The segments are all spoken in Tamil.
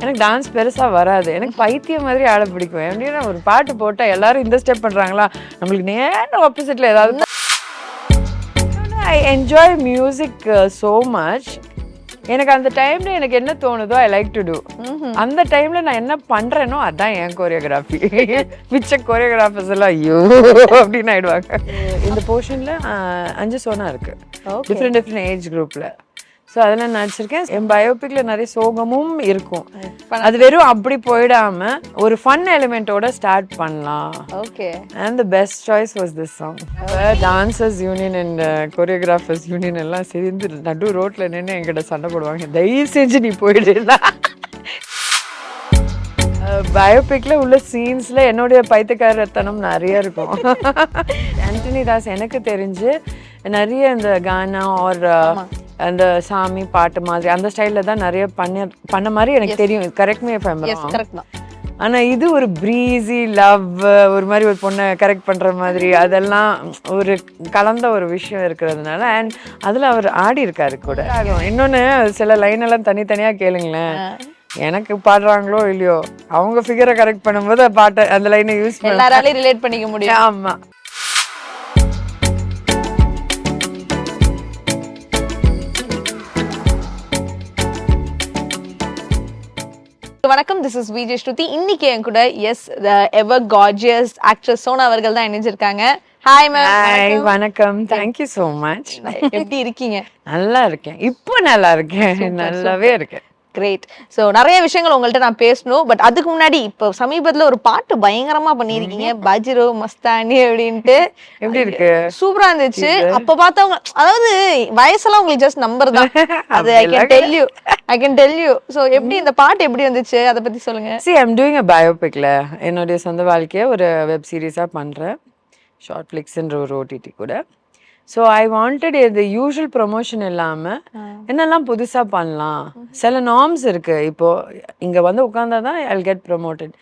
எனக்கு டான்ஸ் பெருசா வராது. எனக்கு பைத்தியம் மாதிரி ஆட பிடிக்கும். எப்படின்னா ஒரு பாட்டு போட்டா எல்லாரும் இந்த ஸ்டெப் பண்றாங்களா, நம்மளுக்கு நேரா ஆப்போசிட்ல ஏதாவது. I enjoy music so much. எனக்கு அந்த டைம்ல எனக்கு என்ன தோணுதோ ஐ லைக் டு டூ. அந்த டைம்ல நான் என்ன பண்றேனோ அதான் என் கோரியோகிராஃபி. மிச்ச கோரியோகிராஃபர்ஸ் எல்லாம் ஐயோ அப்படின்னு ஆயிடுவாங்க. இந்த போர்ஷன்ல 5 சோனா இருக்கு, டிஃப்ரெண்ட் ஏஜ் குரூப்ல. ஸோ அதெல்லாம் நடிச்சிருக்கேன். என் பயோபிக்ல நிறைய சோகமும் இருக்கும். அது வெறும் அப்படி போயிடாம ஒரு ஃபன் எலிமெண்டோட ஸ்டார்ட் பண்ணலாம். Okay. And the best choice was this song. Dancers union and choreographers union எல்லாம் சேர்ந்து நடு ரோட்ல நின்று என்கிட்ட சண்டை போடுவாங்க, தயவு செஞ்சு நீ போயிடுல. பயோபிக்ல உள்ள சீன்ஸ்ல என்னுடைய பைத்தியக்காரத்தனம் நிறைய இருக்கும். ஆண்டனி தாஸ் எனக்கு தெரிஞ்சு நிறைய இந்த கானா ஒரு அந்த சாமி பாட்டு மாதிரி அந்த ஸ்டைல்ல தான் நிறைய பண்ண மாதிரி எனக்கு தெரியும். Correct me if I am wrong. ஆனா இது ஒரு ப்ரீஸி லவ், ஒரு மாதிரி ஒரு பொண்ணை கரெக்ட் பண்ற மாதிரி அதெல்லாம் ஒரு கலந்த ஒரு விஷயம் இருக்கிறதுனால அண்ட் அதுல அவர் ஆடி இருக்காரு கூட. இன்னொன்னு சில லைன் எல்லாம் தனித்தனியா கேளுங்களேன். எனக்கு பாடுறாங்களோ இல்லையோ அவங்க ஃபிகரை கரெக்ட் பண்ணும்போது பாட்டை அந்த லைனை யூஸ் பண்ண எல்லாராலையும் ரிலேட் பண்ணிக்க முடியும். ஆமா. வணக்கம், திஸ் இஸ் விஜய் ஸ்ருதி. இன்னைக்கு என் கூட எவர் கார்ஜியஸ் ஆக்ட்ரஸ் சோனா அவர்கள் தான் இணைஞ்சிருக்காங்க. Hi ma'am. ஹாய், வணக்கம். Thank you so much. எப்படி இருக்கீங்க? நல்லா இருக்கேன், இப்போ நல்லா இருக்கேன், நல்லாவே இருக்கேன். கிரேட். ஸோ நிறைய விஷயங்கள் உங்கள்கிட்ட நான் பேசணும். பட் அதுக்கு முன்னாடி இப்போ சமீபத்தில் ஒரு பாட்டு பயங்கரமா பண்ணியிருக்கீங்க, பஜ்ரோ மஸ்தானி அப்படின்ட்டு. எப்படி இருக்கு? சூப்பரா இருந்துச்சு. அப்போ பார்த்தவங்க, அதாவது வயசெல்லாம் உங்களுக்கு ஜஸ்ட் நம்பர் தான். அது I can tell you. So எப்படி இந்த பாட்டு எப்படி வந்துச்சு, அதை பத்தி சொல்லுங்க. See, I'm doing a biopicல என்னுடைய சொந்த வாழ்க்கையை ஒரு வெப் சீரிஸாக பண்ணுறேன், ஷார்ட் ஃபிளிக்ஸ்ன்ற ஒரு ஓடிடி கூட. ஸோ ஐ வாண்டட் இந்த யூஷுவல் ப்ரொமோஷன் இல்லாமல் என்னெல்லாம் புதுசாக பண்ணலாம். சில நார்ம்ஸ் இருக்குது, இப்போது இங்கே வந்து உட்காந்தா தான் ஐ கெட் ப்ரொமோட்டட்.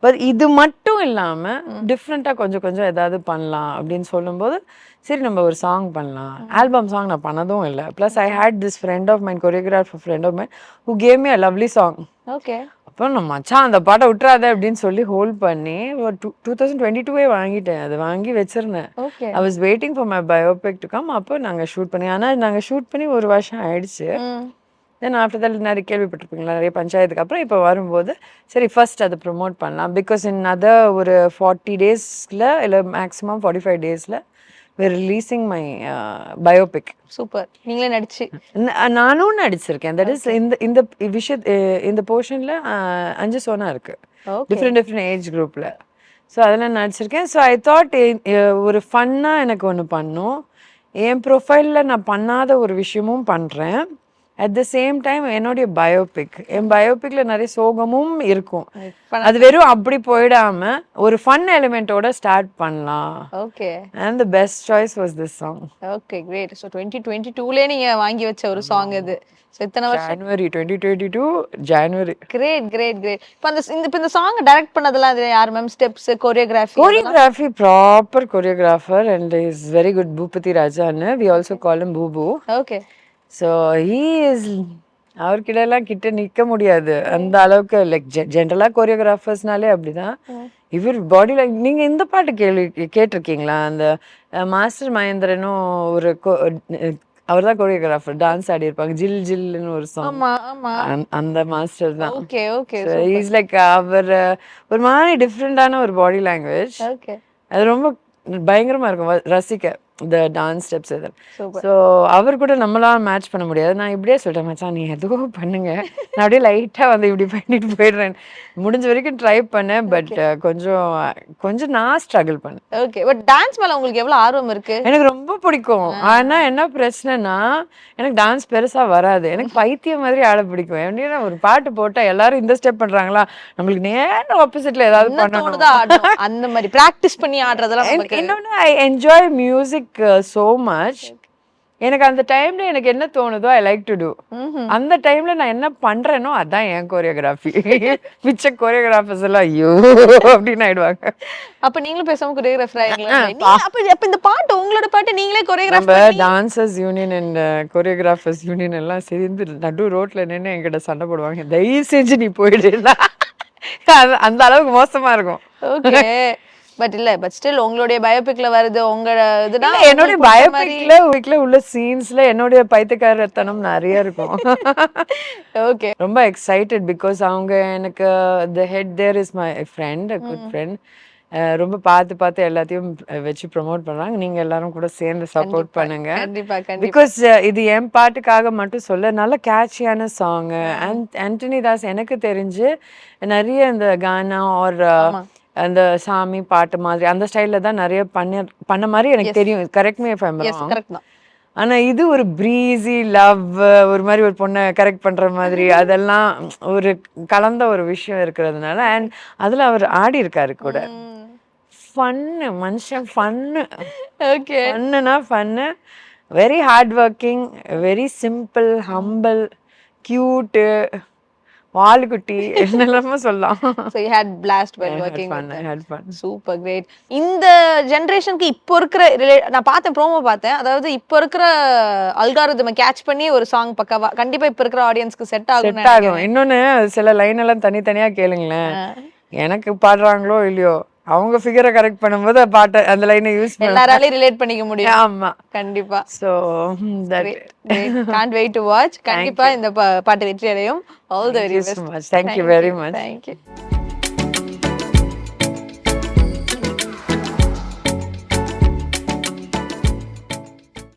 பட் இது மட்டும் இல்லாமல் டிஃப்ரெண்ட்டாக கொஞ்சம் கொஞ்சம் ஏதாவது பண்ணலாம் அப்படின்னு சொல்லும்போது சரி நம்ம ஒரு சாங் பண்ணலாம். ஆல்பம் சாங் நான் பண்ணதும் இல்லை. Plus I hate this friend of mine, choreographer friend of mine who gave me a lovely song. Okay. அப்போ நம்ம மச்சான் அந்த பாட்டை விட்டுறாத அப்படின்னு சொல்லி ஹோல்ட் பண்ணி ஒரு 2022 வாங்கிட்டேன். அது வாங்கி வச்சிருந்தேன். I was waiting for my biopic to come. அப்போ நாங்கள் ஷூட் பண்ணி, ஆனால் நாங்கள் ஷூட் பண்ணி ஒரு வருஷம் ஆயிடுச்சு. தென் ஆஃப்டர் தட் நிறைய கேள்விப்பட்டிருப்பீங்களா, நிறைய பஞ்சாயத்துக்கு அப்புறம் இப்போ வரும்போது சரி ஃபர்ஸ்ட் அதை ப்ரொமோட் பண்ணலாம். பிகாஸ் இன் அதர் ஒரு 40 daysல இல்லை maximum 45 daysல we're releasing my biopic. Super. நீங்களே நடிச்சு? நானும் நடிச்சிருக்கேன். தட் இஸ் இந்த இந்த போர்ஷன்ல 5 சோனா இருக்கு, டிஃப்ரெண்ட் ஏஜ் குரூப்ல. ஸோ அதெல்லாம் நடிச்சிருக்கேன். ஸோ ஐ தாட் ஒரு ஃபன்னா எனக்கு ஒன்று பண்ணும். என் ப்ரொஃபைலில் நான் பண்ணாத ஒரு விஷயமும் பண்ணுறேன். அட் த சேம் டைம் என்னுடைய பயோபிக், என் பயோபிக்ல நிறைய சோகமும் இருக்கும். அது வெறும் அப்படி போயிடாம ஒரு ஃபன் எலிமெண்டோட ஸ்டார்ட் பண்ணலாம். Okay. And the best choice was this song. Okay, great. So 2022லே நீங்க வாங்கி வச்ச ஒரு சாங் இது. ஸோ இத்தனை வருஷம், ஜனவரி 2022 ஜனவரி. Great great great. இப்போ இந்த சாங் டைரக்ட் பண்ணதெல்லாம் அது யார் ma'am? Steps, choreography proper choreographer and is very good, Boopathi ராஜான்னு. We also call him Boopu. Okay. So he is, அவர்கிட்ட எல்லாம் கிட்ட நிற்க முடியாது அந்த அளவுக்கு. லைக் ஜென்ரலாக கோரியோகிராஃபர்ஸ்னாலே அப்படிதான். இவர் பாடி லைக் நீங்கள் இந்த பாட்டு கேட்டிருக்கீங்களா? அந்த மாஸ்டர் மகேந்திரனும் ஒரு அவர் தான் கோரியோகிராஃபர், டான்ஸ் ஆடி இருப்பாங்க, ஜில் ஜில்னு ஒரு சாங். அந்த மாஸ்டர் தான். Okay okay. இஸ் லைக் அவர் ஒரு மாதிரி டிஃப்ரெண்டான ஒரு பாடி லாங்குவேஜ். அது ரொம்ப பயங்கரமா இருக்கும் ரசிக்க, இந்த டான்ஸ் ஸ்டெப்ஸ் இது. ஸோ அவர் கூட நம்மளால மேட்ச் பண்ண முடியாது. நான் இப்படியே சொல்லிட்டேன், மச்சான் நீ எதுவும் பண்ணுங்க, நான் அப்படியே லைட்டாக வந்து இப்படி பண்ணிட்டு போயிடுறேன். முடிஞ்ச வரைக்கும் ட்ரை பண்ணேன். பட் கொஞ்சம் நான் ஸ்ட்ரகிள் பண்ணேன். ஓகே. பட் டான்ஸ் மேலே உங்களுக்கு எவ்வளோ ஆர்வம் இருக்கு? எனக்கு ரொம்ப பிடிக்கும். ஆனால் என்ன பிரச்சனைனா எனக்கு டான்ஸ் பெருசாக வராது. எனக்கு பைத்தியம் மாதிரி ஆட பிடிக்கும். எப்படின்னா ஒரு பாட்டு போட்டால் எல்லாரும் இந்த ஸ்டெப் பண்ணுறாங்களா, நம்மளுக்கு நேரம் ஆப்போசிட்ல ஏதாவது பண்ணணும், அந்த மாதிரி ப்ராக்டிஸ் பண்ணி ஆடுறதெல்லாம். இன்னொன்று I enjoy music so much. எனக்கு அந்த டைம்ல எனக்கு என்ன தோணுதோ ஐ லைக் டு டூ. அந்த டைம்ல நான் என்ன பண்றேனோ அதான் என் கோரியோகிராஃபி. மிச்ச கோரியோகிராஃபர்ஸ் எல்லாம் ஐயோ அப்படின்னு ஆயிடுவாங்க. அப்ப நீங்களும் பேசாம கொரியோகிராஃபர் ஆயிங்களா? அப்ப இந்த பாட்டு உங்களோட பாட்டு நீங்களே கொரியோகிராஃப் நம்ம dancers union and choreographers union எல்லாம் சேர்ந்து நடு ரோட்ல நின்று என்கிட்ட சண்டை போடுவாங்க, தயவு செஞ்சு நீ போயிடுனா. அந்த அளவுக்கு மோசமா இருக்கும். ஓகே. பட் ஸ்டில் உங்களுடைய பயோபிக்ல வருது உங்க இதுனா என்னோட பயோபிக்ல உள்ள சீன்ஸ்ல என்னோட பைத்தியக்காரத்தனம் நிறைய இருக்கும். ஓகே. ரொம்ப எக்ஸைட்டட் பிகாஸ் அவங்க எனக்கு the head there is my friend, a good friend. ரொம்ப பார்த்து எல்லாத்தையும் வச்சு ப்ரமோட் பண்றாங்க. நீங்க எல்லாரும் கூட சேர்ந்து சப்போர்ட் பண்ணுங்க. கண்டிப்பா பிகாஸ் இது என் பாட்டுக்காக மட்டும் சொல்ல, நல்ல கேட்சியான சாங். ஆண்டனி தாஸ் எனக்கு தெரிஞ்சு நிறைய இந்த கானா ஆர் அந்த சாமி பாட்டு மாதிரி அந்த ஸ்டைல்ல தான் நிறைய பண்ண மாதிரி எனக்கு தெரியும். Correct me if I am wrong. Correct தான். ஆனா இது ஒரு ப்ரீஸி லவ், ஒரு மாதிரி ஒரு பொண்ணை கரெக்ட் பண்ற மாதிரி அதெல்லாம் ஒரு கலந்த ஒரு விஷயம் இருக்கிறதுனால அண்ட் அதுல அவர் ஆடி இருக்காரு கூட. ஃபன்னு மனுஷன், ஃபன்னு. ஓகே. ஃபன்னுனா fun, very hard working, very simple, humble, cute, வாலுக்குட்டி, என்னெல்லாமோ சொல்லலாம். So you had blast while working with them. I had fun. Super great. இந்த ஜெனரேஷனுக்கு இப்போ இருக்கிற நான் பார்த்தேன், ப்ரோமோ பார்த்தேன். அதாவது இப்போ இருக்கிற அல்காரிதமை கேட்ச் பண்ணி ஒரு சாங் பக்கவா கண்டிப்பா இப்போ இருக்கிற ஆடியன்ஸ்க்கு செட் ஆகும். செட் ஆகும். இன்னொன்னு சில லைன் எல்லாம் தனித்தனியா கேளுங்களேன். எனக்கு பாடுறாங்களோ இல்லையோ அவங்க ஃபிகரை கரெக்ட் பண்ணும்போது பாட்டு அந்த லைனை யூஸ் பண்ணி எல்லாராலையும் ரிலேட் பண்ணிக்க முடியும். ஆமா கண்டிப்பா. So that can't wait to watch. கண்டிப்பா இந்த பாட்டு வெற்றி அடையும். All the very best. Thank you very much. Thank you.